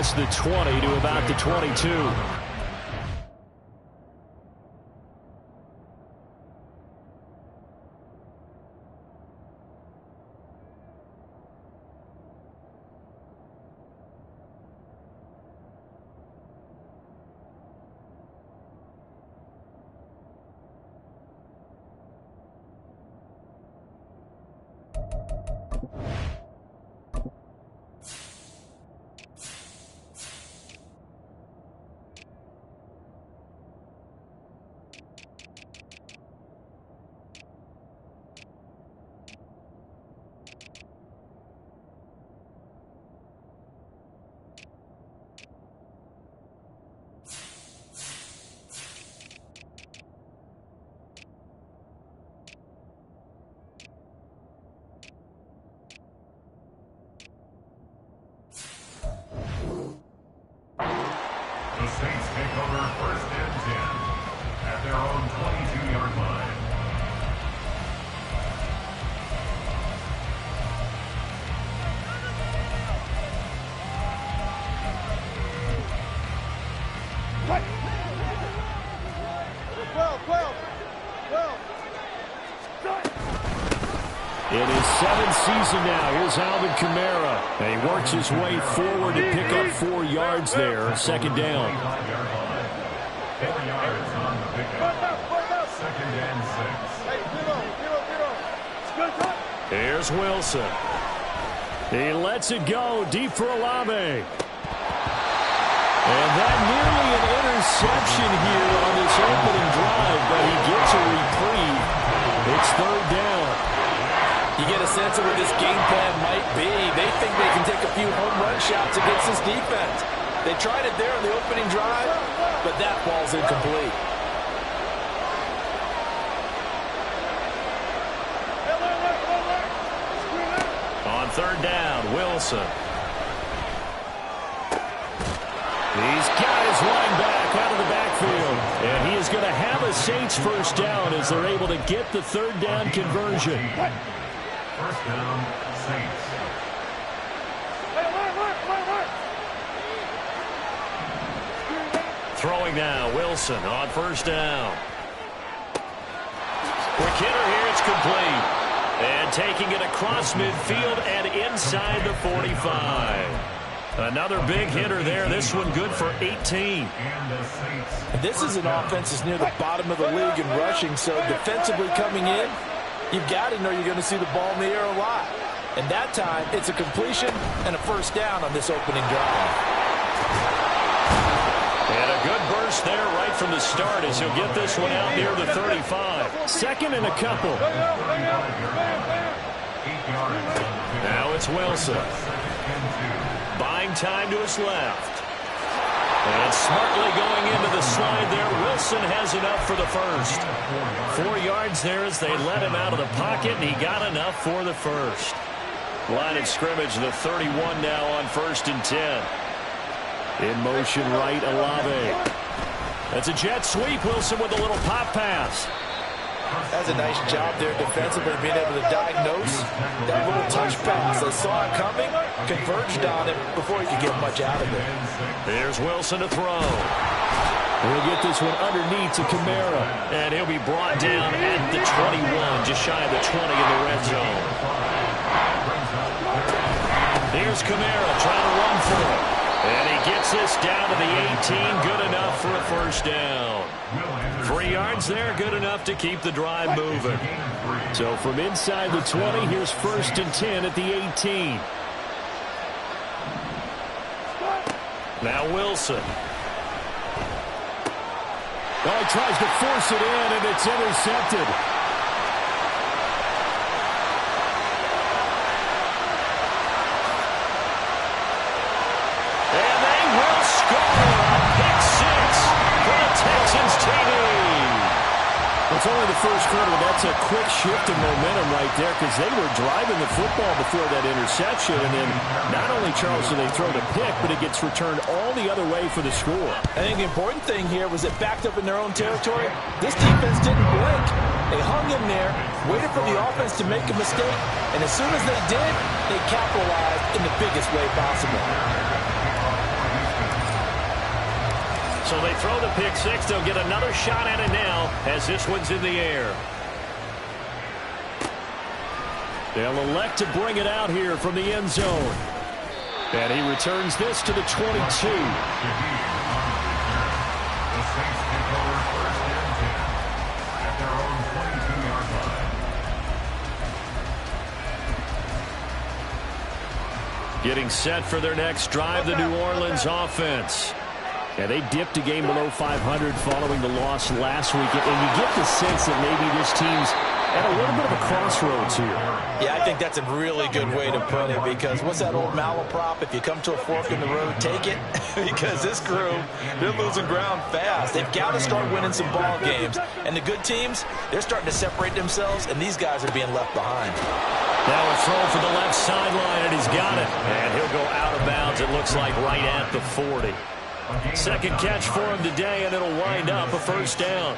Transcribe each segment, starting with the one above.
past the 20 to about the 22. The Saints take over 1st and 10 at their own 22-yard line. In his 7th season now, here's Alvin Kamara. And he works his way forward to pick up 4 yards there. 2nd down. 4 yards on the pickup. 2nd and 6. Here's Wilson. He lets it go deep for Olave. And that nearly an interception here on this opening drive, but he gets a reprieve. It's 3rd down. You get a sense of what this game plan might be. They think they can take a few home run shots against this defense. They tried it there on the opening drive, but that ball's incomplete. On 3rd down, Wilson. He's got his line back out of the backfield. And he is going to have a Saints 1st down as they're able to get the 3rd down conversion. 1st down, Saints. Throwing now, Wilson on 1st down. Quick hitter here, it's complete. And taking it across midfield and inside the 45. Another big hitter there. This one good for 18. This is an offense that's near the bottom of the league in rushing, so defensively coming in, you've got to know you're going to see the ball in the air a lot. And that time, it's a completion and a 1st down on this opening drive. And a good burst there right from the start as he'll get this one out near the 35. 2nd and a couple. Now it's Wilson. Buying time to his left. And smartly going into the slide there. Wilson has enough for the 1st. 4 yards there as they let him out of the pocket, and he got enough for the 1st. Line of scrimmage, the 31 now on 1st and 10. In motion right, Olave. That's a jet sweep. Wilson with a little pop pass. That's a nice job there defensively, being able to diagnose that little touch pass. They saw it coming, converged on it before he could get much out of it. There's Wilson to throw. He'll get this one underneath to Kamara. And he'll be brought down at the 21, just shy of the 20 in the red zone. Here's Kamara trying to run for it. And he gets this down to the 18, good enough for a 1st down. 3 yards there, good enough to keep the drive moving. So from inside the 20, here's 1st and 10 at the 18. Now Wilson. Oh, he tries to force it in, and it's intercepted. And they will score a pick 6 for the Texans TD. It's only the 1st quarter, but that's a quick shift in momentum right there because they were driving the football before that interception. And then not only, Charles, do they throw the pick, but it gets returned all the other way for the score. I think the important thing here was it backed up in their own territory. This defense didn't blink. They hung in there, waited for the offense to make a mistake, and as soon as they did, they capitalized in the biggest way possible. So they throw the pick six. They'll get another shot at it now as this one's in the air. They'll elect to bring it out here from the end zone. And he returns this to the 22. Getting set for their next drive, the New Orleans offense. Yeah, they dipped a game below 500 following the loss last week. And you get the sense that maybe this team's at a little bit of a crossroads here. Yeah, I think that's a really good way to put it, because what's that old malaprop? If you come to a fork in the road, take it. Because this crew, they're losing ground fast. They've got to start winning some ball games. And the good teams, they're starting to separate themselves, and these guys are being left behind. Now a throw for the left sideline, and he's got it. And he'll go out of bounds, it looks like, right at the 40. Second catch for him today, and it'll wind up a first down.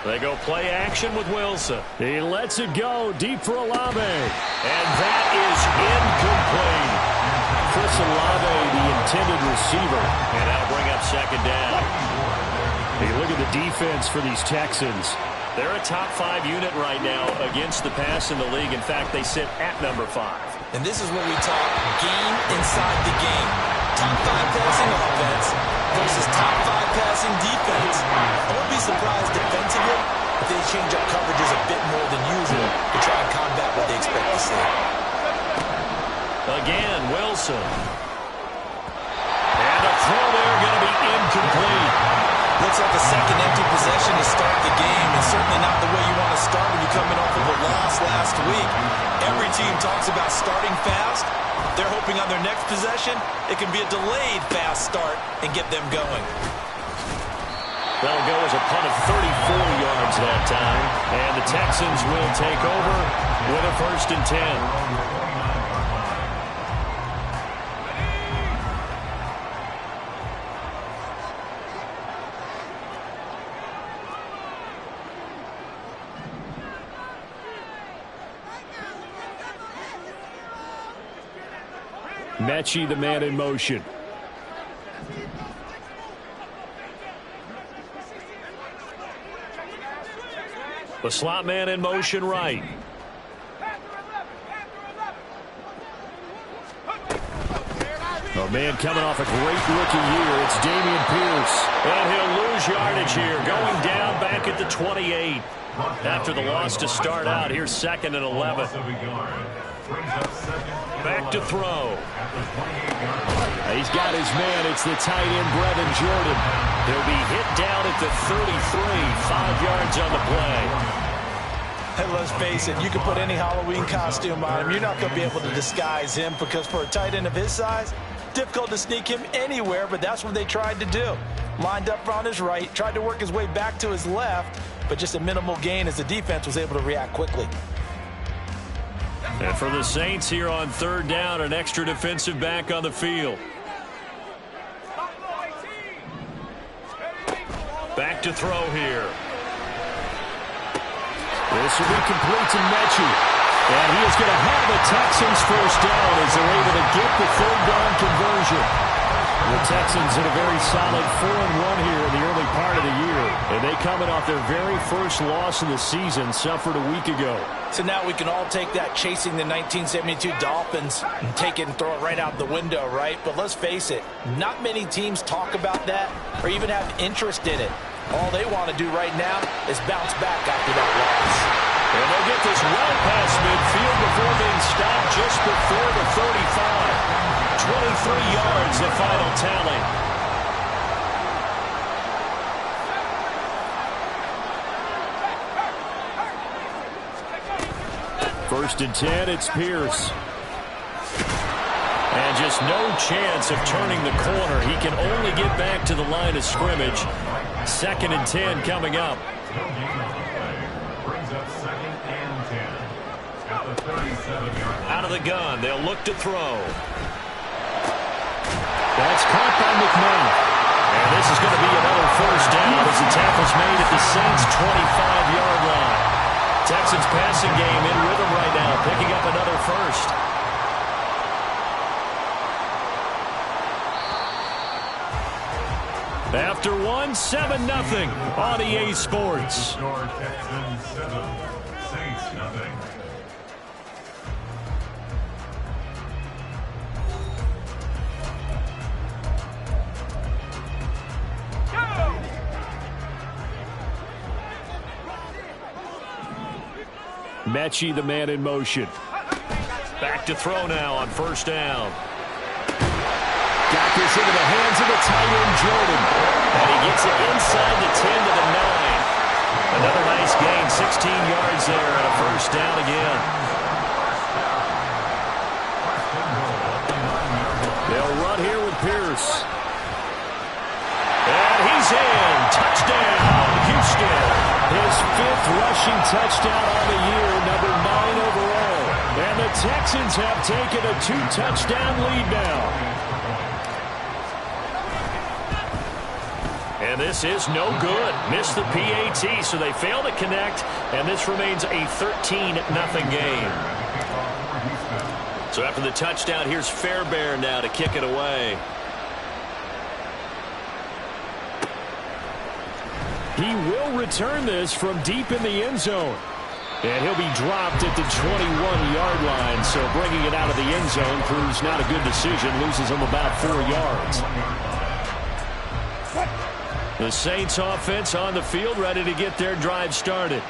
They go play action with Wilson. He lets it go deep for Olave. And that is incomplete. Chris Olave, the intended receiver. And that'll bring up second down. Hey, look at the defense for these Texans. They're a top 5 unit right now against the pass in the league. In fact, they sit at number 5. And this is what we talk game inside the game. Top 5 passing offense versus top 5 passing defense. I wouldn't be surprised defensively if they change up coverages a bit more than usual to try and combat what they expect to see. Again, Wilson. And a throw there going to be incomplete. Looks like a second empty possession to start the game, and certainly not the way you want to start when you're coming off of a loss last week. Every team talks about starting fast. They're hoping on their next possession, it can be a delayed fast start and get them going. That'll go as a punt of 34 yards that time. And the Texans will take over with a 1st and 10. Mechie, the man in motion. The slot man in motion right. Oh, man, coming off a great rookie year, it's Dameon Pierce. And he'll lose yardage here, going down back at the 28. After the loss to start out, here's 2nd and 11. Back to throw. He's got his man. It's the tight end, Brevin Jordan. He'll be hit down at the 33, 5 yards on the play. Hey, let's face it, you can put any Halloween costume on him. You're not going to be able to disguise him, because for a tight end of his size, difficult to sneak him anywhere, but that's what they tried to do. Lined up on his right, tried to work his way back to his left, but just a minimal gain as the defense was able to react quickly. And for the Saints here on 3rd down, an extra defensive back on the field. Back to throw here. This will be complete to Mechie. And he is going to have the Texans 1st down as they're able to get the 3rd down conversion. The Texans had a very solid 4-1 here in the early part of the year. And they coming off their very first loss of the season, suffered a week ago. So now we can all take that chasing the 1972 Dolphins and take it and throw it right out the window, right? But let's face it, not many teams talk about that or even have interest in it. All they want to do right now is bounce back after that loss. And they'll get this well past midfield before being stopped just before the 35. 23 yards, the final tally. First and 10, it's Pierce. And just no chance of turning the corner. He can only get back to the line of scrimmage. 2nd and 10 coming up. Out of the gun, they'll look to throw. That's caught by McMahon. And this is going to be another 1st down as the tackle's made at the Saints' 25-yard line. Texans pass passing game in rhythm right now, picking up another first. After 7-0 on EA Sports. Texans 7, Saints nothing. Mechie, the man in motion. Back to throw now on first down. Got this into the hands of the tight end, Jordan. And he gets it inside the 10 to the 9. Another nice gain, 16 yards there, and a first down again. They'll run here with Pierce. And he's in. Touchdown, Houston. His 5th rushing touchdown on the year, number 9 overall. And the Texans have taken a 2-touchdown lead now. And this is no good. Missed the PAT, so they fail to connect, and this remains a 13-0 game. So after the touchdown, here's Fairbairn now to kick it away. He will return this from deep in the end zone. And he'll be dropped at the 21-yard line, so bringing it out of the end zone proves not a good decision, loses him about 4 yards. The Saints offense on the field, ready to get their drive started.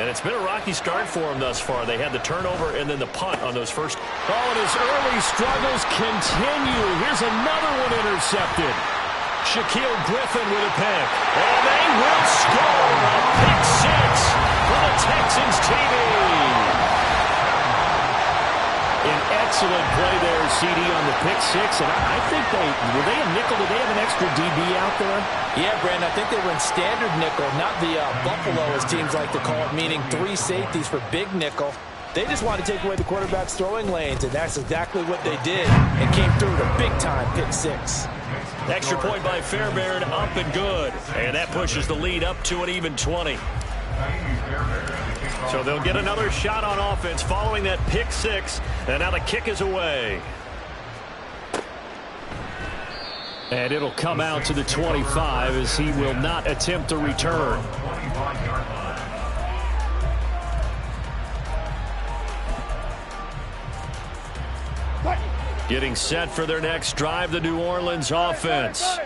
And it's been a rocky start for them thus far. They had the turnover and then the punt on those first. Oh, and his early struggles continue. Here's another one intercepted. Shaquille Griffin with a pick. And they will score a pick 6 for the Texans TV. An excellent play there, CD, on the pick 6. And I think were they a nickel? Did they have an extra DB out there? Yeah, Brandon, I think they were in standard nickel, not the Buffalo, as teams like to call it, meaning 3 safeties for big nickel. They just wanted to take away the quarterback's throwing lanes, and that's exactly what they did, and came through with a big-time pick 6. Extra point by Fairbairn, up and good. And that pushes the lead up to an even 20. So they'll get another shot on offense following that pick 6, and now the kick is away. And it'll come out to the 25 as he will not attempt to return. Getting set for their next drive, the New Orleans offense.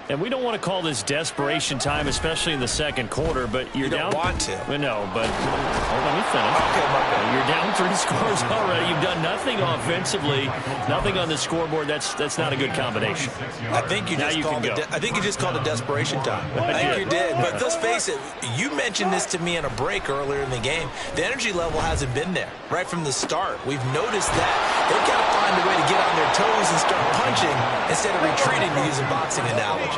And we don't want to call this desperation time, especially in the second quarter, but you're down. You don't want to. No, but let me finish. Okay. You're down 3 scores already. You've done nothing offensively, nothing on the scoreboard. That's not a good combination. I think you just called it desperation time. I think you did. But let's face it, you mentioned this to me in a break earlier in the game. The energy level hasn't been there right from the start. We've noticed that. They've got to find a way to get on their toes and start punching instead of retreating, to use a boxing analogy.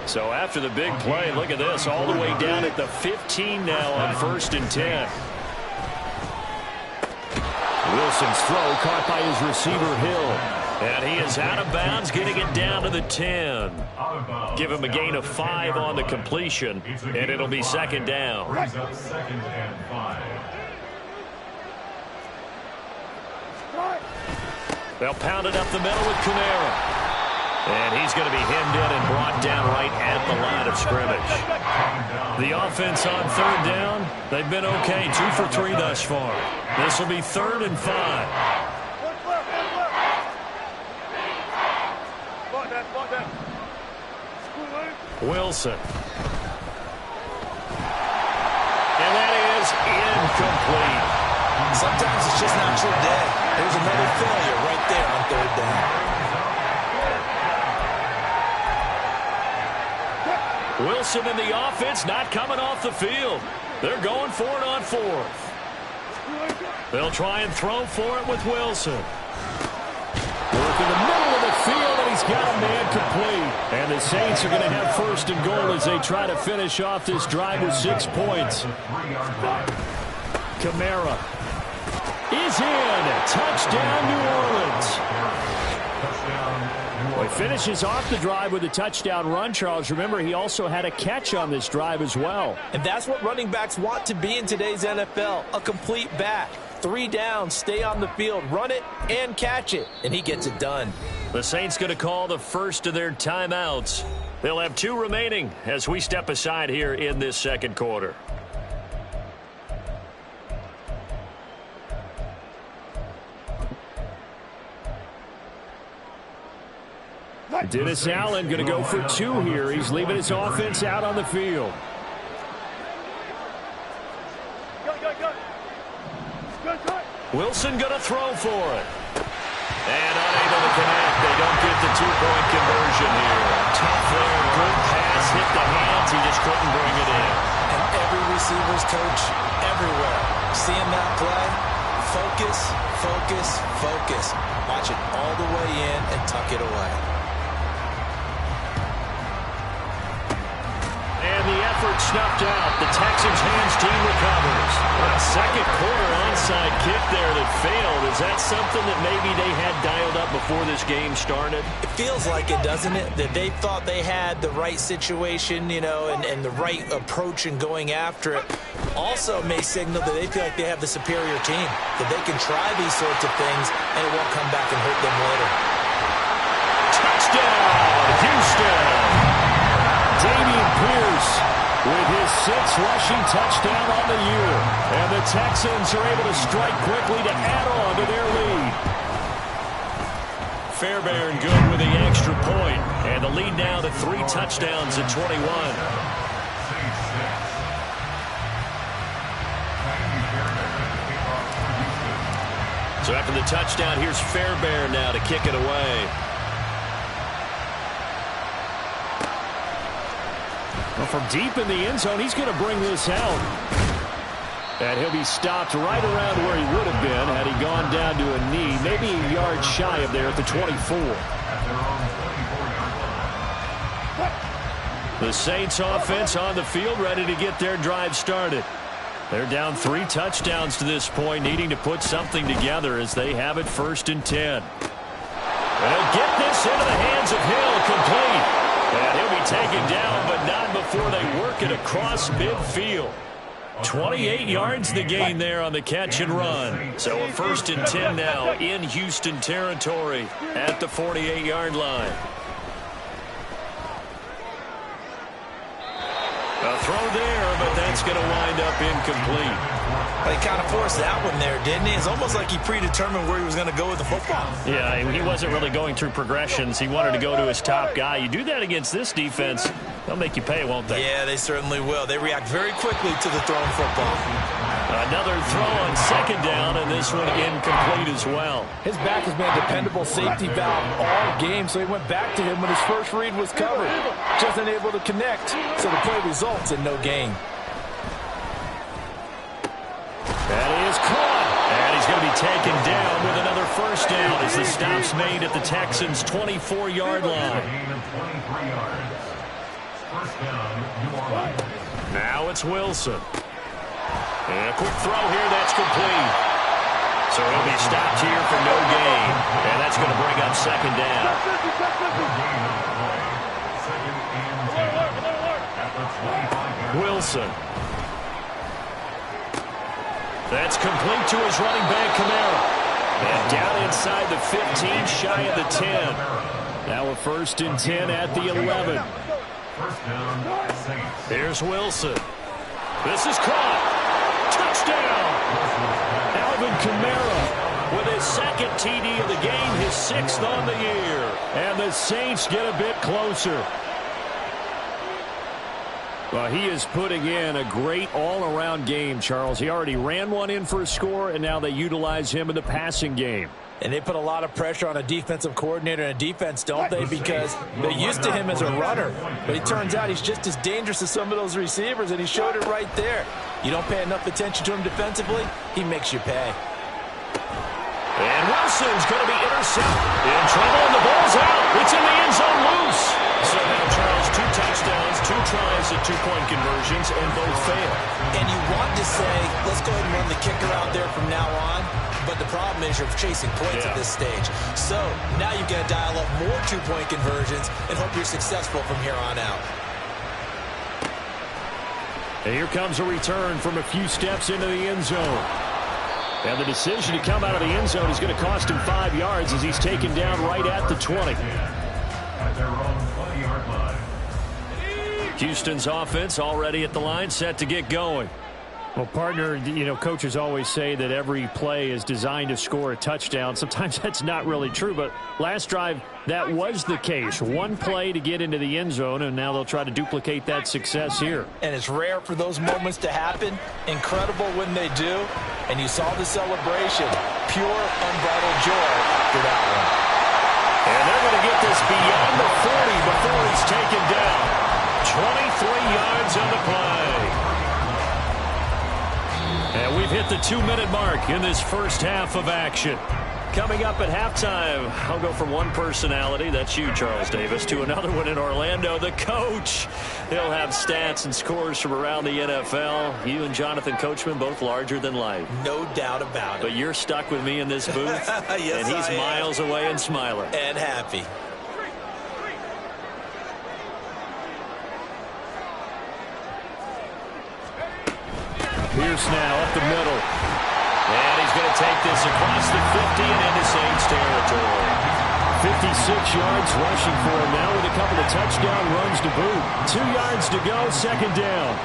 So after the big play, look at this, all the way down at the 15 now on 1st and 10. Wilson's throw caught by his receiver, Hill. And he is out of bounds, getting it down to the 10. Give him a gain of 5 on the completion, and it'll be 2nd down. Brings up 2nd and 5. They'll pound it up the middle with Kamara. And he's going to be hemmed in and brought down right at the line of scrimmage. The offense on 3rd down, they've been okay. 2 for 3 thus far. This will be 3rd and 5. Wilson. And that is incomplete. Sometimes it's just not your day. There's another failure right there on 3rd down. Wilson in the offense not coming off the field. They're going for it on 4th. They'll try and throw for it with Wilson. Work in the middle of the field, and he's got a man complete. And the Saints are going to have 1st and goal as they try to finish off this drive with 6 points. Kamara is in. Touchdown, New Orleans. Well, he finishes off the drive with a touchdown run, Charles. Remember, he also had a catch on this drive as well. And that's what running backs want to be in today's NFL, a complete back. 3 downs, stay on the field, run it, and catch it. And he gets it done. The Saints going to call the first of their timeouts. They'll have 2 remaining as we step aside here in this second quarter. Dennis Allen going to go for 2 here. He's leaving his offense out on the field. Wilson going to throw for it. And unable to connect. They don't get the 2-point conversion here. Tough there. Good pass. Hit the hands. He just couldn't bring it in. And every receiver's coach everywhere. Seeing that play, focus, focus, focus. Watch it all the way in and tuck it away. And the effort snuffed out. The Texans hands team recovers. A second quarter onside kick there that failed. Is that something that maybe they had dialed up before this game started? It feels like it, doesn't it? That they thought they had the right situation, you know, and the right approach in going after it. Also may signal that they feel like they have the superior team, that they can try these sorts of things and it won't come back and hurt them later. Touchdown, Houston! Dameon Pierce with his 6th rushing touchdown on the year. And the Texans are able to strike quickly to add on to their lead. Fairbairn good with the extra point. And the lead now to 3 touchdowns at 21. So after the touchdown, here's Fairbairn now to kick it away. Well, from deep in the end zone, he's going to bring this out. And he'll be stopped right around where he would have been had he gone down to a knee, maybe a yard shy of there at the 24. The Saints offense on the field ready to get their drive started. They're down 3 touchdowns to this point, needing to put something together as they have it 1st and 10. They'll get this into the hands of Hill, complete. And he'll be taken down, but not before they work it across midfield. 28 yards the gain there on the catch and run. So a 1st and 10 now in Houston territory at the 48-yard line. A throw there, but that's going to wind up incomplete. Well, he kind of forced that one there, didn't he? It's almost like he predetermined where he was going to go with the football. Yeah, he wasn't really going through progressions. He wanted to go to his top guy. You do that against this defense, they'll make you pay, won't they? Yeah, they certainly will. They react very quickly to the thrown football. Another throw on 2nd down, and this one incomplete as well. His back has been a dependable safety valve all game, so he went back to him when his first read was covered. Just unable to connect, so the play results in no gain. That is caught, and he's going to be taken down with another 1st down as the stop's made at the Texans' 24-yard line. Now it's Wilson. And a quick throw here, that's complete. So he'll be stopped here for no gain, and that's going to bring up 2nd down. Wilson. That's complete to his running back, Kamara. And down inside the 15, shy of the 10. Now a 1st and 10 at the 11. Here's Wilson. This is caught. Touchdown. Alvin Kamara with his 2nd TD of the game, his 6th on the year. And the Saints get a bit closer. Well, he is putting in a great all-around game, Charles. He already ran one in for a score, and now they utilize him in the passing game. And they put a lot of pressure on a defensive coordinator and a defense, don't they? Because they're used to him as a runner. But it turns out he's just as dangerous as some of those receivers, and he showed it right there. You don't pay enough attention to him defensively, he makes you pay. And Wilson's going to be intercepted. In trouble, and the ball's out. It's in the end zone loose. So now, Charles, 2 touchdowns, 2 tries at 2-point conversions, and both fail. And you want to say, let's go ahead and run the kicker out there from now on. But the problem is you're chasing points at this stage. So now you've got to dial up more two-point conversions and hope you're successful from here on out. And here comes a return from a few steps into the end zone. And the decision to come out of the end zone is going to cost him 5 yards as he's taken down right at the 20. At their own 20-yard line. Houston's offense already at the line, set to get going. Well, partner, you know, coaches always say that every play is designed to score a touchdown. Sometimes that's not really true, but last drive, that was the case. One play to get into the end zone, and now they'll try to duplicate that success here. And it's rare for those moments to happen. Incredible when they do. And you saw the celebration. Pure, unbridled joy after that one. And they're going to get this beyond the 40 before he's taken down. 23 yards on the play. And we've hit the 2-minute mark in this first half of action. Coming up at halftime, I'll go from one personality, that's you, Charles Davis, to another one in Orlando, the coach. He'll have stats and scores from around the NFL. You and Jonathan Coachman, both larger than life. No doubt about it. But you're stuck with me in this booth, yes, and he's miles away and smiling. And happy. Pierce now up the middle. And he's going to take this across the 50 and into Saints territory. 56 yards rushing for him now with a couple of touchdown runs to boot. 2 yards to go, second down.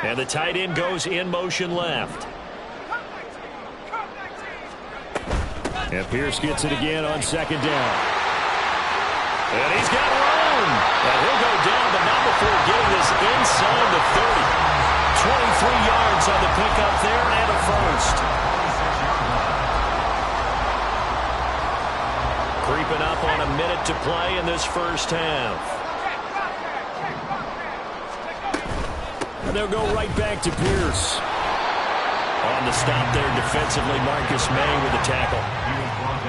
And the tight end goes in motion left. And Pierce gets it again on second down. And he's got room. And he'll go down, but not before getting this inside the 30. 23 yards on the pickup there and a first. Creeping up on a minute to play in this first half. And they'll go right back to Pierce. On the stop there defensively, Marcus May with the tackle.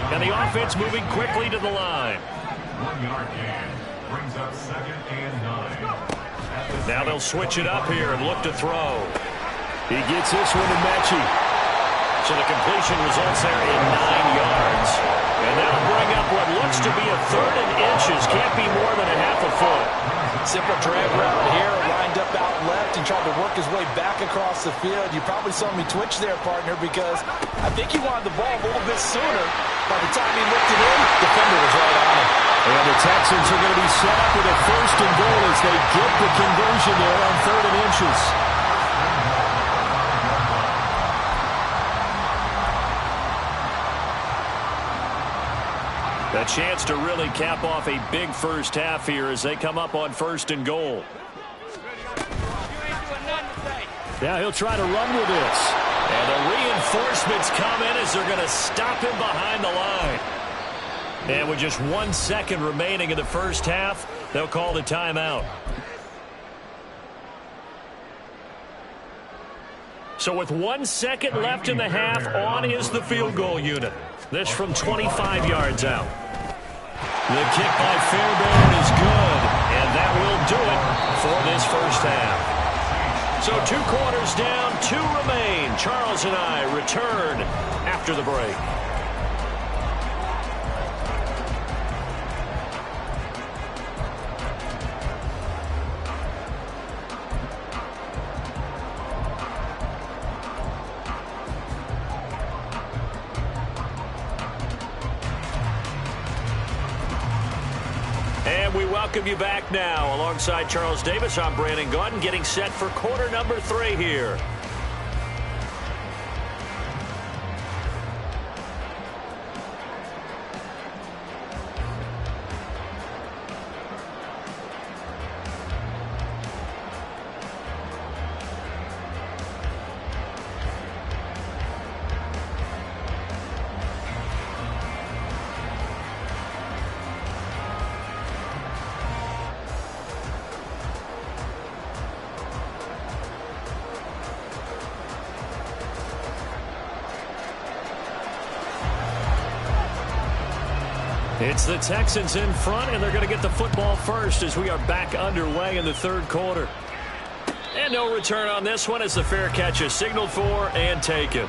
And the offense moving quickly to the line. 1 yard gain brings up 2nd and 9. Now they'll switch it up here and look to throw. He gets this one to Mechie. So the completion results there in 9 yards. And that'll bring up what looks to be a 3rd and inches. Can't be more than a half a foot. Simple drag route here, lined up out left and tried to work his way back across the field. You probably saw me twitch there, partner, because I think he wanted the ball a little bit sooner. By the time he looked it in, the defender was right on him. And the Texans are going to be set up with a 1st and goal as they get the conversion there on 3rd and inches. A chance to really cap off a big first half here as they come up on 1st and goal. Now he'll try to run with this. And the reinforcements come in as they're going to stop him behind the line. And with just 1 second remaining in the first half, they'll call the timeout. So with 1 second left in the half, on is the field goal unit. This from 25 yards out. The kick by Fairbairn is good, and that will do it for this first half. So 2 quarters down, 2 remain. Charles and I return after the break. And we welcome you back now. Alongside Charles Davis, I'm Brandon Gaudin, getting set for quarter number 3 here. It's the Texans in front, and they're going to get the football first as we are back underway in the third quarter. And no return on this one as the fair catch is signaled for and taken.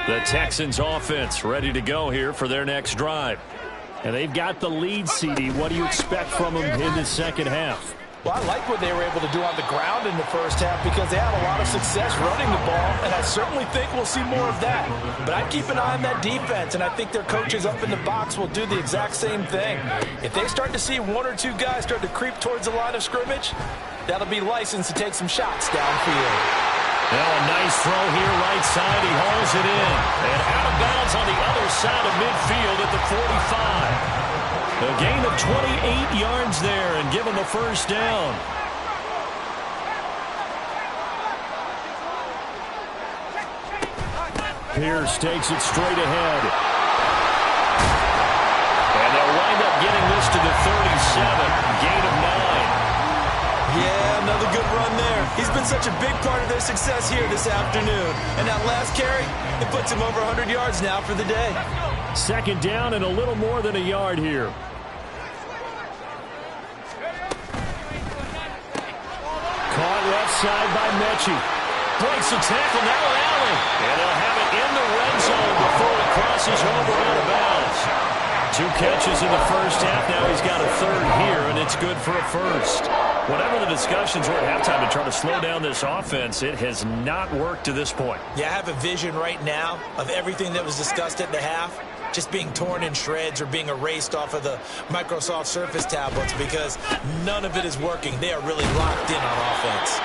The Texans offense ready to go here for their next drive. And they've got the lead, CD. What do you expect from them in the second half? Well, I like what they were able to do on the ground in the first half because they had a lot of success running the ball, and I certainly think we'll see more of that. But I keep an eye on that defense, and I think their coaches up in the box will do the exact same thing. If they start to see one or two guys start to creep towards the line of scrimmage, that'll be licensed to take some shots downfield. Well, a nice throw here right side. He hauls it in. And out of bounds on the other side of midfield at the 45. A gain of 28 yards there and give him the first down. Pierce takes it straight ahead. And they'll wind up getting this to the 37. Gain of 9. Yeah, another good run there. He's been such a big part of their success here this afternoon. And that last carry, it puts him over 100 yards now for the day. Second down and a little more than a yard here. Caught left side by Mechie. Breaks the tackle, now Allen. And they'll have it in the red zone before it crosses over out of bounds. 2 catches in the first half. Now he's got a third here, and it's good for a first. Whatever the discussions were at halftime to try to slow down this offense, it has not worked to this point. Yeah, I have a vision right now of everything that was discussed at the half just being torn in shreds or being erased off of the Microsoft Surface tablets because none of it is working. They are really locked in on offense.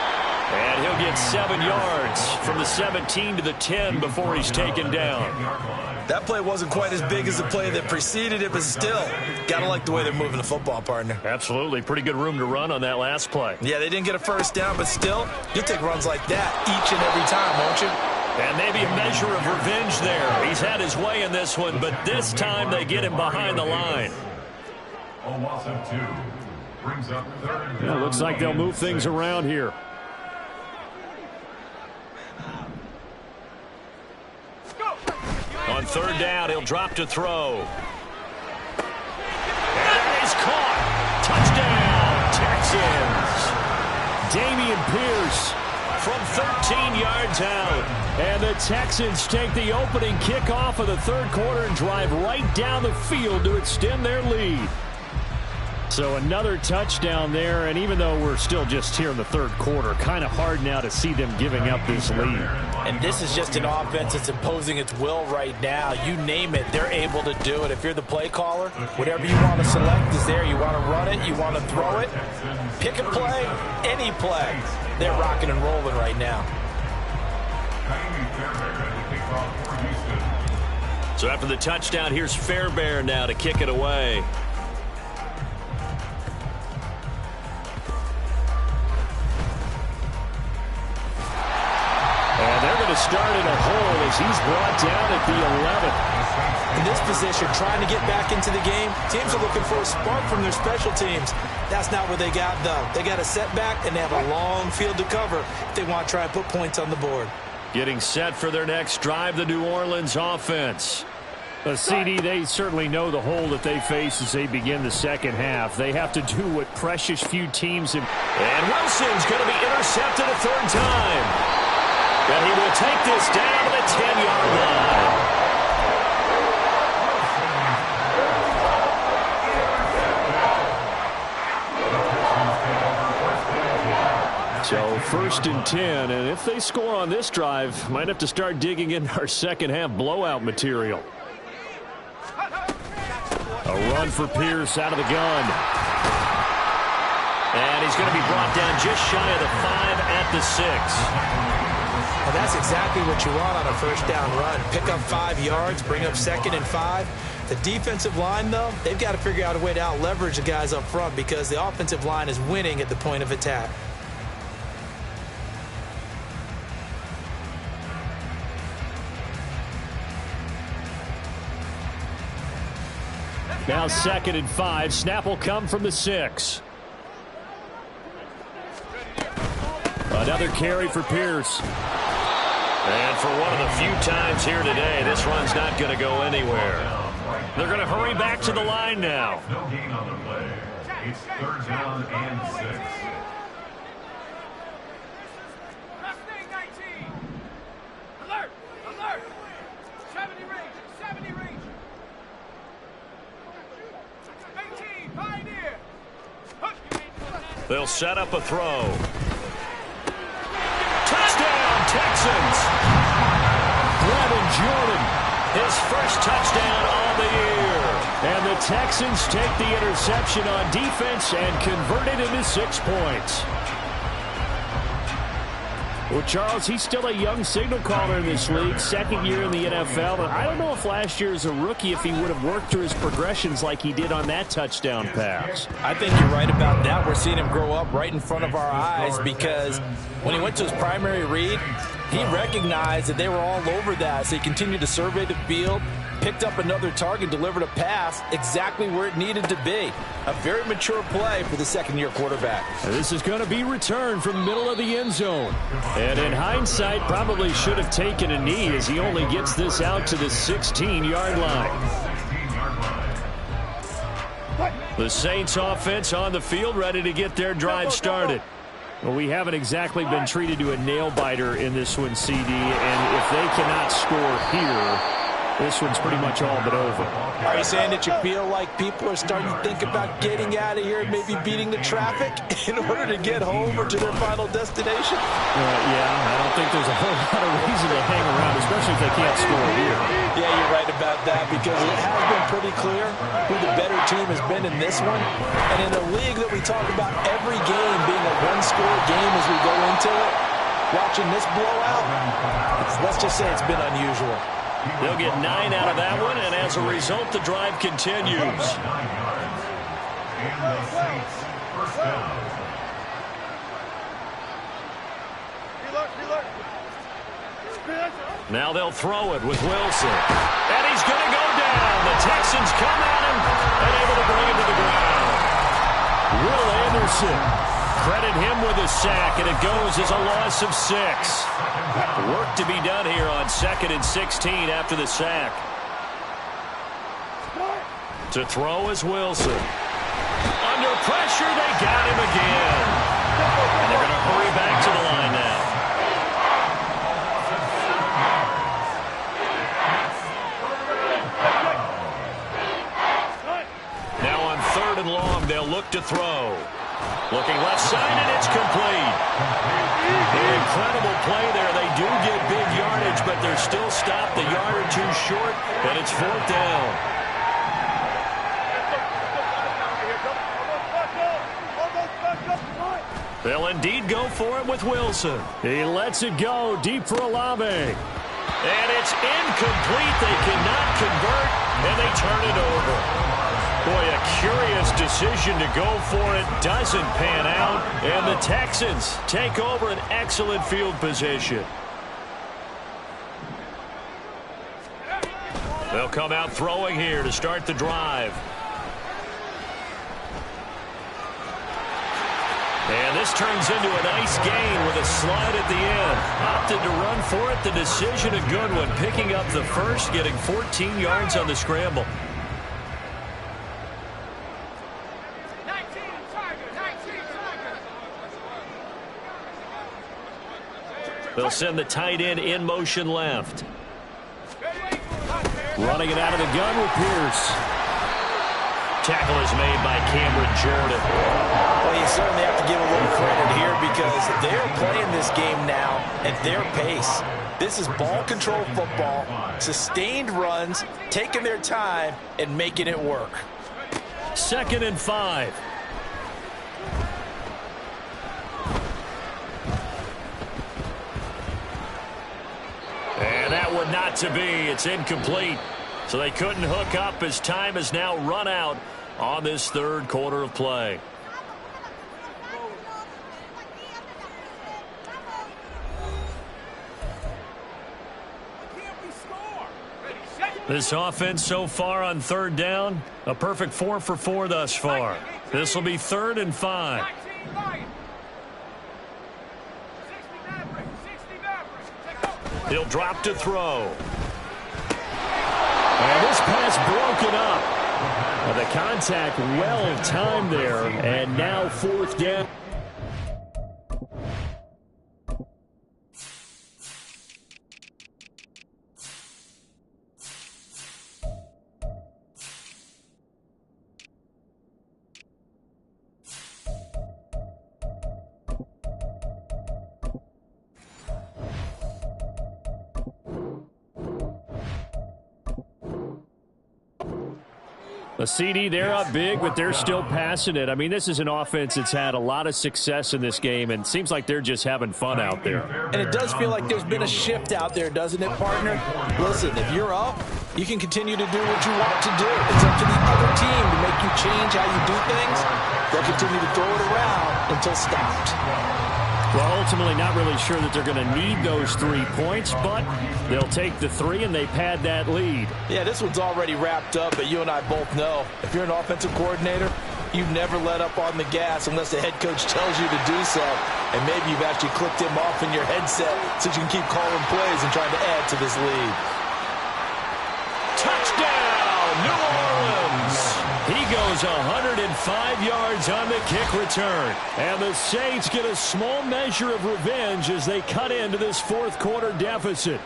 And he'll get 7 yards from the 17 to the 10 before he's taken down. That play wasn't quite as big as the play that preceded it, but still, gotta like the way they're moving the football, partner. Absolutely. Pretty good room to run on that last play. Yeah, they didn't get a first down, but still, you'll take runs like that each and every time, won't you? And maybe a measure of revenge there. He's had his way in this one, but this time they get him behind the line. A loss of 2 brings up third. Yeah, looks like they'll move things around here. On third down, he'll drop to throw. And he's caught. Touchdown, Texans. Dameon Pierce from 13 yards out. And the Texans take the opening kickoff of the third quarter and drive right down the field to extend their lead. So another touchdown there, and even though we're still just here in the third quarter, kind of hard now to see them giving up this lead. And this is just an offense that's imposing its will right now. You name it, they're able to do it. If you're the play caller, whatever you want to select is there. You want to run it, you want to throw it, pick a play, any play. They're rocking and rolling right now. So after the touchdown, here's Fairbairn now to kick it away. And they're going to start in a hole as he's brought down at the 11. In this position, trying to get back into the game, teams are looking for a spark from their special teams. That's not what they got done. They got a setback, and they have a long field to cover if they want to try and put points on the board. Getting set for their next drive, the New Orleans offense. CD, they certainly know the hole that they face as they begin the second half. They have to do what precious few teams have. And Wilson's going to be intercepted a third time. And he will take this down to the 10-yard line. So first and 10, and if they score on this drive, might have to start digging in our second half blowout material. A run for Pierce out of the gun. And he's going to be brought down just shy of the 5 at the 6. Well, that's exactly what you want on a first down run. Pick up 5 yards, bring up 2nd and 5. The defensive line, though, they've got to figure out a way to out-leverage the guys up front because the offensive line is winning at the point of attack. Now 2nd and 5. Snap will come from the 6. Another carry for Pierce. And for one of the few times here today, this run's not going to go anywhere. They're going to hurry back to the line now. No gain on the play. It's 3rd down and 6. Alert! Alert! 70 range! 70 range! 18, Pioneer! They'll set up a throw. Touchdown, Texans! Brevin Jordan, His first touchdown on the year. and the Texans take the interception on defense and convert it into 6 points. Well, Charles, he's still a young signal caller in this league, 2nd year in the NFL. And I don't know if last year as a rookie, if he would have worked through his progressions like he did on that touchdown pass. I think you're right about that. We're seeing him grow up right in front of our eyes because when he went to his primary read, he recognized that they were all over that. So he continued to survey the field, picked up another target, delivered a pass exactly where it needed to be. A very mature play for the 2nd-year quarterback. And this is going to be returned from the middle of the end zone. And in hindsight, probably should have taken a knee as he only gets this out to the 16-yard line. The Saints offense on the field ready to get their drive started. Well, we haven't exactly been treated to a nail-biter in this one, CD, and if they cannot score here, this one's pretty much all but over. Are you saying that you feel like people are starting to think about getting out of here and maybe beating the traffic in order to get home or to their final destination? Yeah, I don't think there's a whole lot of reason to hang around, especially if they can't score here. Yeah, you're right about that because it has been pretty clear who the better team has been in this one. And in a league that we talk about every game being a one-score game as we go into it, watching this blowout, let's just say it's been unusual. They'll get 9 out of that one, and as a result, the drive continues. 9 yards. And the Saints first down. Now they'll throw it with Wilson. And he's going to go down. The Texans come at him and able to bring him to the ground. Will Anderson. Credit him with a sack, and it goes as a loss of 6. Work to be done here on 2nd and 16 after the sack. To throw is Wilson. Under pressure, they got him again. And they're going to hurry back to the line now. Now on 3rd and long, they'll look to throw. Looking left side, and it's complete. An incredible play there. They do get big yardage, but they're still stopped a yard or 2 short, and it's 4th down. They'll indeed go for it with Wilson. He lets it go deep for Olave. And it's incomplete. They cannot convert, and they turn it over. Boy, a curious decision to go for it. Doesn't pan out. And the Texans take over an excellent field position. They'll come out throwing here to start the drive. And this turns into a nice gain with a slide at the end. Opted to run for it. The decision a good one. Picking up the first, getting 14 yards on the scramble. They'll send the tight end in motion left. Running it out of the gun with Pierce. Tackle is made by Cameron Jordan. Well, you certainly have to give a little credit here because they're playing this game now at their pace. This is ball control football, sustained runs, taking their time, and making it work. 2nd and 5. And that one not to be. It's incomplete. So they couldn't hook up as time has now run out on this 3rd quarter of play. Can't we score? Ready, set. This offense so far on third down, a perfect 4 for 4 thus far. This will be 3rd and 5. 19 Lions. 60 Mavericks. 60 Mavericks. Take over. He'll drop to throw. And this pass broken up. The contact well timed there, and now 4th down. A CD, they're up big, but they're still passing it. I mean, this is an offense that's had a lot of success in this game, and it seems like they're just having fun out there. And it does feel like there's been a shift out there, doesn't it, partner? Listen, if you're up, you can continue to do what you want to do. It's up to the other team to make you change how you do things. They'll continue to throw it around until stopped. Well, ultimately not really sure that they're going to need those 3 points, but they'll take the 3 and they pad that lead. Yeah, this one's already wrapped up, but you and I both know if you're an offensive coordinator, you never let up on the gas unless the head coach tells you to do so. And maybe you've actually clicked him off in your headset so you can keep calling plays and trying to add to this lead. Touchdown, New Orleans! He goes 105 yards on the kick return. And the Saints get a small measure of revenge as they cut into this 4th quarter deficit.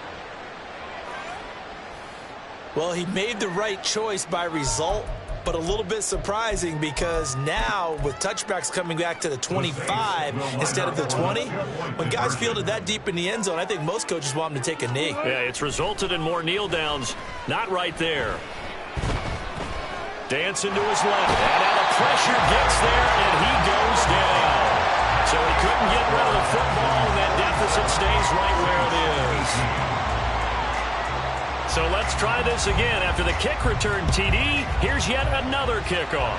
Well, he made the right choice by result, but a little bit surprising because now with touchbacks coming back to the 25 instead of the 20, when guys fielded that deep in the end zone, I think most coaches want them to take a knee. Yeah, it's resulted in more kneel downs. Not right there. Dancing to his left. And now the pressure gets there, and he goes down. So he couldn't get rid of the football, and that deficit stays right where it is. So let's try this again. After the kick return TD, here's yet another kickoff.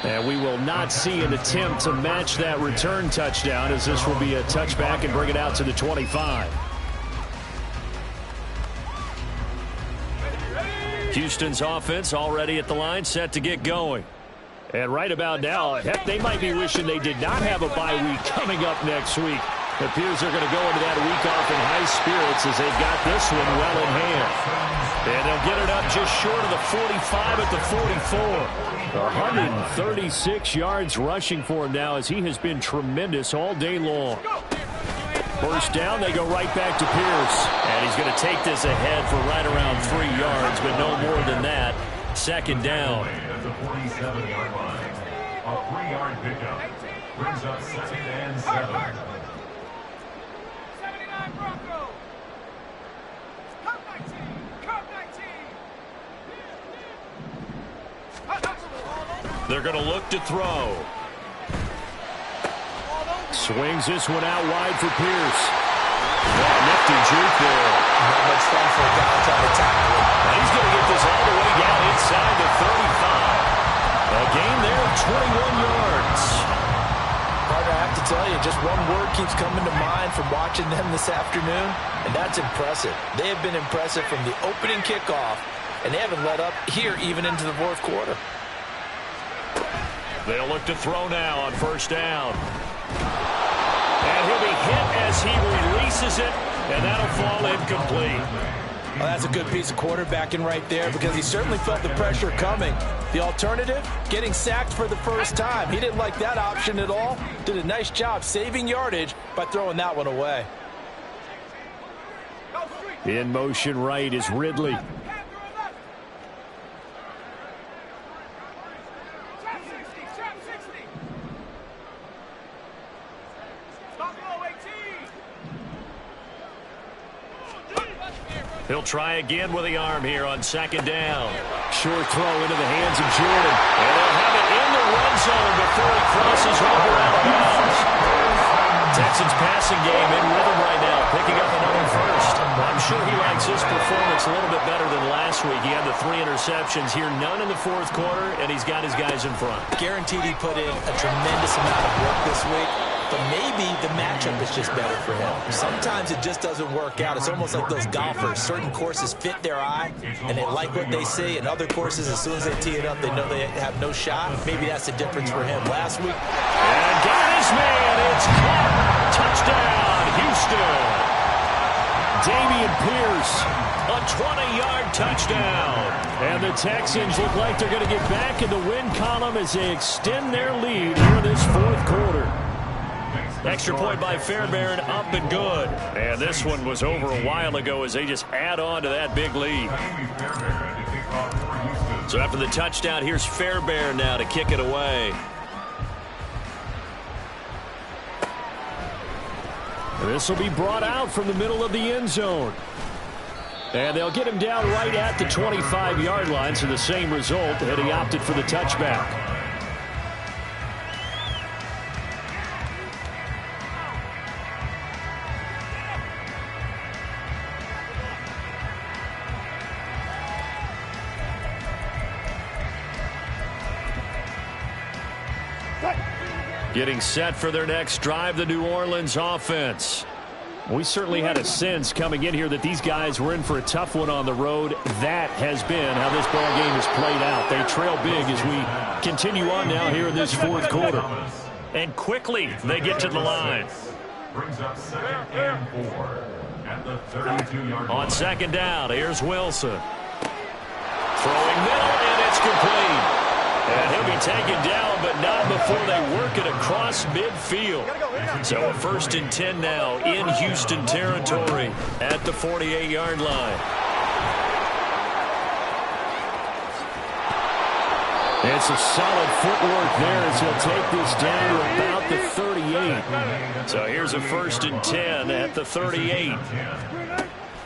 And we will not see an attempt to match that return touchdown, as this will be a touchback and bring it out to the 25. Houston's offense already at the line, set to get going. And right about now, heck, they might be wishing they did not have a bye week coming up next week. It appears they're going to go into that week off in high spirits as they've got this one well in hand. And they'll get it up just short of the 45 at the 44. 136 yards rushing for him now as he has been tremendous all day long. First down, they go right back to Pierce. And he's going to take this ahead for right around 3 yards, but no more than that. 2nd down. At the 47-yard line, a 3-yard pickup brings up 2nd and 7. 79 Broncos. Cup 19. Cup 19. They're going to look to throw. Swings this one out wide for Pierce. Nifty juke there. Not much fun for a guy trying to tackle him. He's going to get this all the way down inside the 35. A gain there of 21 yards. Partner, I have to tell you, just one word keeps coming to mind from watching them this afternoon, and that's impressive. They have been impressive from the opening kickoff, and they haven't let up here even into the 4th quarter. They'll look to throw now on 1st down. And he'll be hit as he releases it, and that'll fall incomplete. Well, that's a good piece of quarterbacking right there because he certainly felt the pressure coming. The alternative, getting sacked for the first time. He didn't like that option at all. Did a nice job saving yardage by throwing that one away. In motion right is Ridley. He'll try again with the arm here on 2nd down. Short throw into the hands of Jordan. And they'll have it in the red zone before he crosses over out of bounds. Texans passing game in rhythm right now, picking up another first. I'm sure he likes his performance a little bit better than last week. He had the 3 interceptions here, none in the 4th quarter, and he's got his guys in front. Guaranteed he put in a tremendous amount of work this week. but maybe the matchup is just better for him. Sometimes it just doesn't work out. It's almost like those golfers. Certain courses fit their eye, and they like what they see, and other courses, as soon as they tee it up, they know they have no shot. Maybe that's the difference for him. Last week, and got his man. It's caught. Touchdown, Houston. Dameon Pierce, a 20-yard touchdown. And the Texans look like they're going to get back in the win column as they extend their lead here in this fourth quarter. Extra point by Fairbairn, up and good. And this one was over a while ago as they just add on to that big lead. So after the touchdown, here's Fairbairn now to kick it away. This will be brought out from the middle of the end zone. And they'll get him down right at the 25-yard line, so the same result, and he opted for the touchback. Getting set for their next drive, the New Orleans offense. We certainly had a sense coming in here that these guys were in for a tough one on the road. That has been how this ball game has played out. They trail big as we continue on now here in this fourth quarter. And quickly they get to the line. Brings up 2nd and 4 at the 32-yard line. On second down, here's Wilson. Throwing middle, and it's complete. And he'll be taken down, but not before they work it across midfield. So a 1st and 10 now in Houston territory at the 48-yard line. It's a solid footwork there as he'll take this down to about the 38. So here's a 1st and 10 at the 38.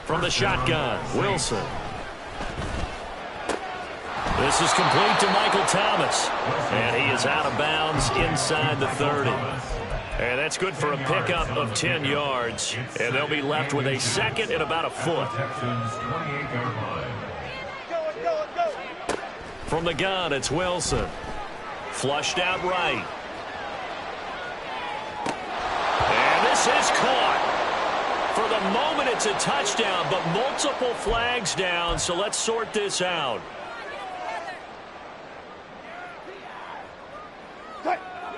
From the shotgun, Wilson. This is complete to Michael Thomas. And he is out of bounds inside the 30. And that's good for a pickup of 10 yards. And they'll be left with a 2nd and about a foot. From the gun, it's Wilson. Flushed out right. And this is caught. For the moment, it's a touchdown, but multiple flags down, so let's sort this out.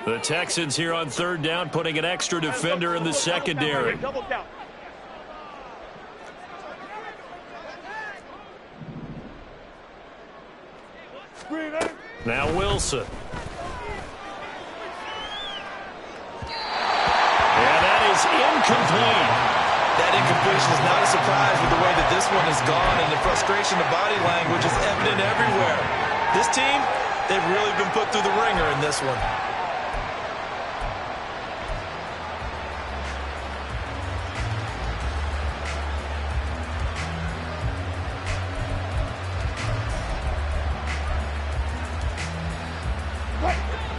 The Texans here on 3rd down, putting an extra defender in the secondary. Now Wilson. And that is incomplete. that incompletion is not a surprise with the way that this one has gone, and the frustration, the body language is evident everywhere. This team, they've really been put through the ringer in this one.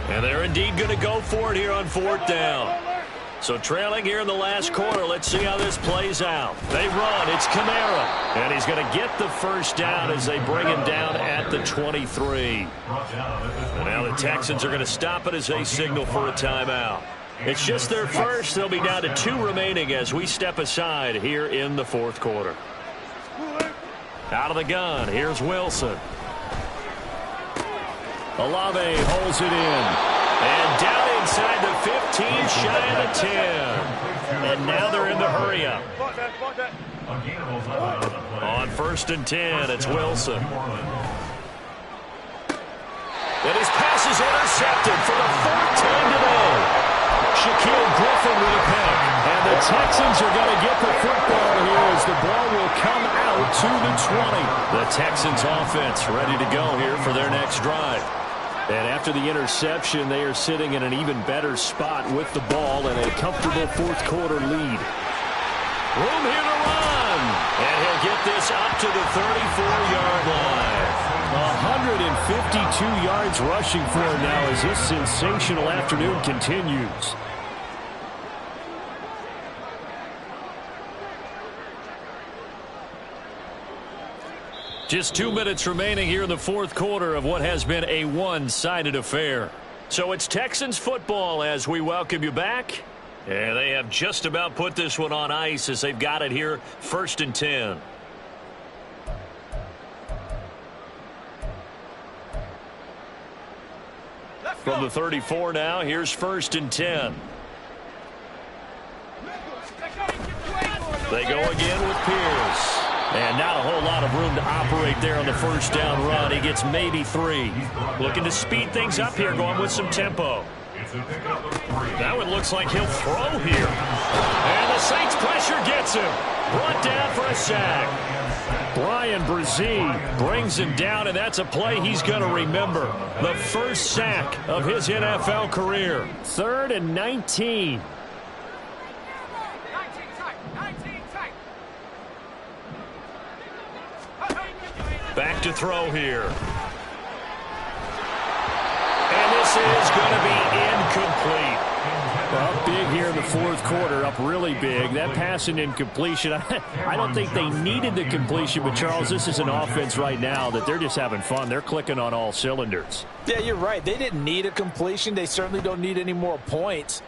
And they're indeed going to go for it here on 4th down. So trailing here in the last quarter, let's see how this plays out. They run, it's Kamara. And he's going to get the first down as they bring him down at the 23. And now the Texans are going to stop it as they signal for a timeout. It's just their first. They'll be down to 2 remaining as we step aside here in the 4th quarter. Out of the gun, here's Wilson. Olave holds it in. And down inside the 15, shy of the 10. And now they're in the hurry-up. On 1st and 10, it's Wilson. And his pass is intercepted for the 4th time today. Shaquille Griffin with a pick. And the Texans are going to get the football here as the ball will come out to the 20. The Texans offense ready to go here for their next drive. And after the interception, they are sitting in an even better spot with the ball and a comfortable 4th quarter lead. Room here to run. And he'll get this up to the 34-yard line. 152 yards rushing for him now as this sensational afternoon continues. Just 2 minutes remaining here in the 4th quarter of what has been a one-sided affair. So it's Texans football as we welcome you back And they have just about put this one on ice as they've got it here, 1st and 10. From the 34 now, here's 1st and 10. They go again with Pierce. And not a whole lot of room to operate there on the 1st down run. He gets maybe 3. Looking to speed things up here, going with some tempo. That one looks like he'll throw here. And the Saints pressure gets him. Brought down for a sack. Brian Brzee brings him down, and that's a play he's going to remember. The first sack of his NFL career. 3rd and 19. 19 tight. Back to throw here. And this is going to be incomplete. Well, big here in the 4th quarter, up really big. That pass and incompletion, I don't think they needed the completion, but Charles, this is an offense right now that they're just having fun. They're clicking on all cylinders. Yeah, you're right. They didn't need a completion. They certainly don't need any more points,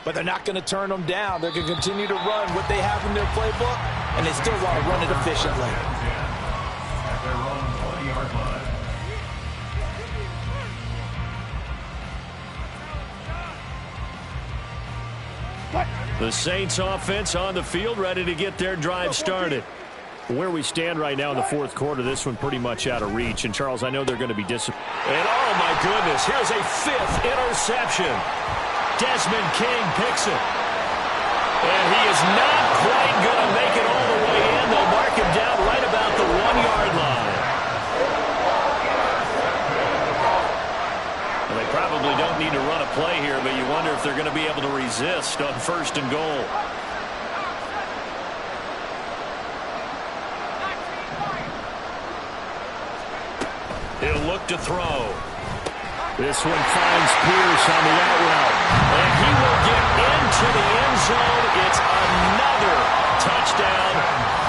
but they're not going to turn them down. They're going to continue to run what they have in their playbook, and they still want to run it efficiently. At their own 20-yard line. The Saints offense on the field, ready to get their drive started. Where we stand right now in the 4th quarter, this one pretty much out of reach. And, Charles, I know they're going to be disappointed. And, oh, my goodness, here's a 5th interception. Desmond King picks it. And he is not quite going to make it all the way in. They'll mark him down right about the 1-yard line. Well, they probably don't need to run a play here, but you wonder if they're going to be able to resist on 1st and goal. He'll look to throw. This one finds Pierce on the out route. And he will get into the end zone. It's another touchdown.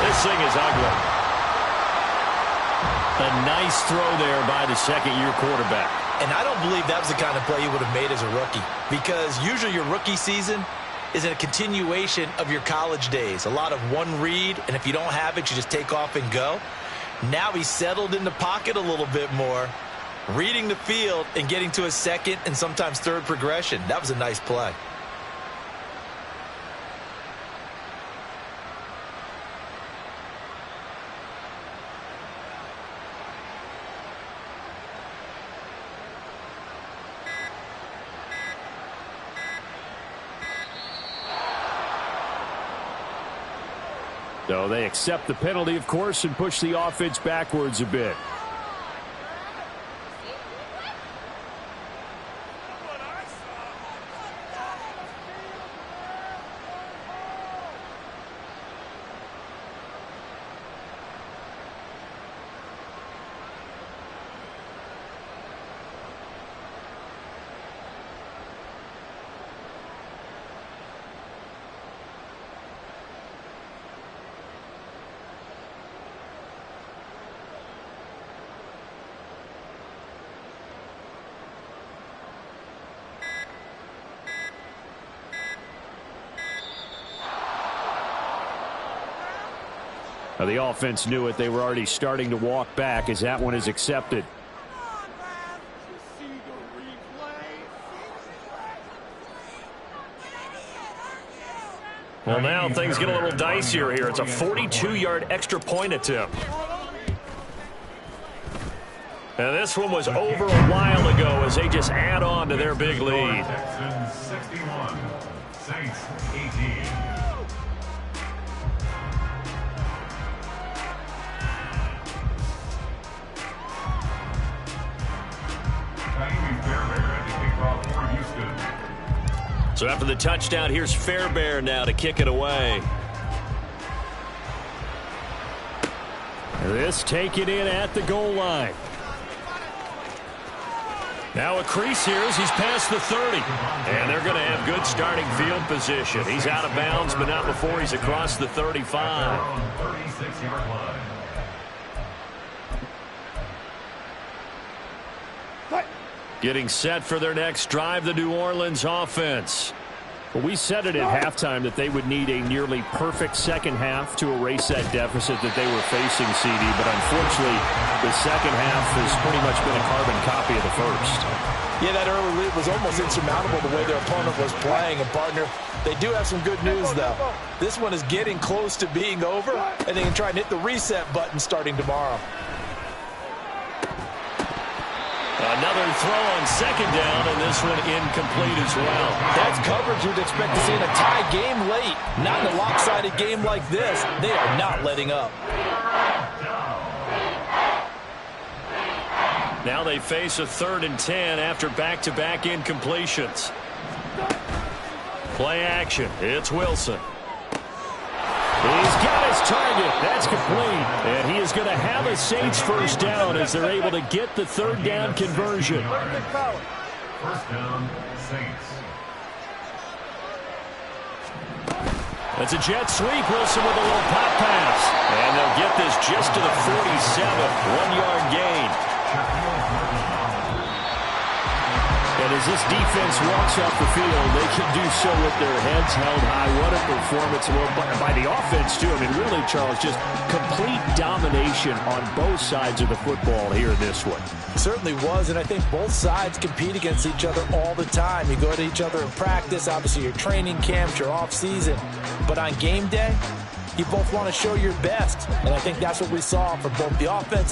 This thing is ugly. A nice throw there by the 2nd-year quarterback. And I don't believe that was the kind of play he would have made as a rookie, because usually your rookie season is a continuation of your college days. A lot of one read, and if you don't have it, you just take off and go. Now he's settled in the pocket a little bit more, reading the field and getting to a 2nd and sometimes 3rd progression. That was a nice play. So they accept the penalty, of course, and push the offense backwards a bit. Now, the offense knew it. They were already starting to walk back as that one is accepted. Well, now things get a little dicier here. It's a 42-yard extra point attempt. And this one was over a while ago as they just add on to their big lead. Texans 61, Saints 18. So after the touchdown, here's Fairbairn now to kick it away. This taken in at the goal line. Now a crease here as he's past the 30. And they're going to have good starting field position. He's out of bounds, but not before he's across the 35. 36-yard line. Getting set for their next drive, the New Orleans offense. Well, we said it at halftime that they would need a nearly perfect second half to erase that deficit that they were facing, CD. But unfortunately, the second half has pretty much been a carbon copy of the first. Yeah, that early lead was almost insurmountable the way their opponent was playing. And, partner, they do have some good news, though. This one is getting close to being over, and they can try and hit the reset button starting tomorrow. Another throw on second down, and this one incomplete as well. That's coverage you'd expect to see in a tie game late. Not in a lopsided game like this. They are not letting up. Now they face a 3rd and 10 after back-to-back incompletions. Play action. It's Wilson. He's got his target. That's complete. And he is going to have a Saints first down as they're able to get the 3rd down conversion. First down, Saints. It's a jet sweep. Wilson with a little pop pass. And they'll get this just to the 47. 1-yard gain. And as this defense walks off the field, they can do so with their heads held high. What a performance by the offense, too. I mean, really, Charles, just complete domination on both sides of the football here in this one. Certainly was, and I think both sides compete against each other all the time. You go to each other in practice, obviously your training camps, your off-season. But on game day, you both want to show your best. And I think that's what we saw from both the offense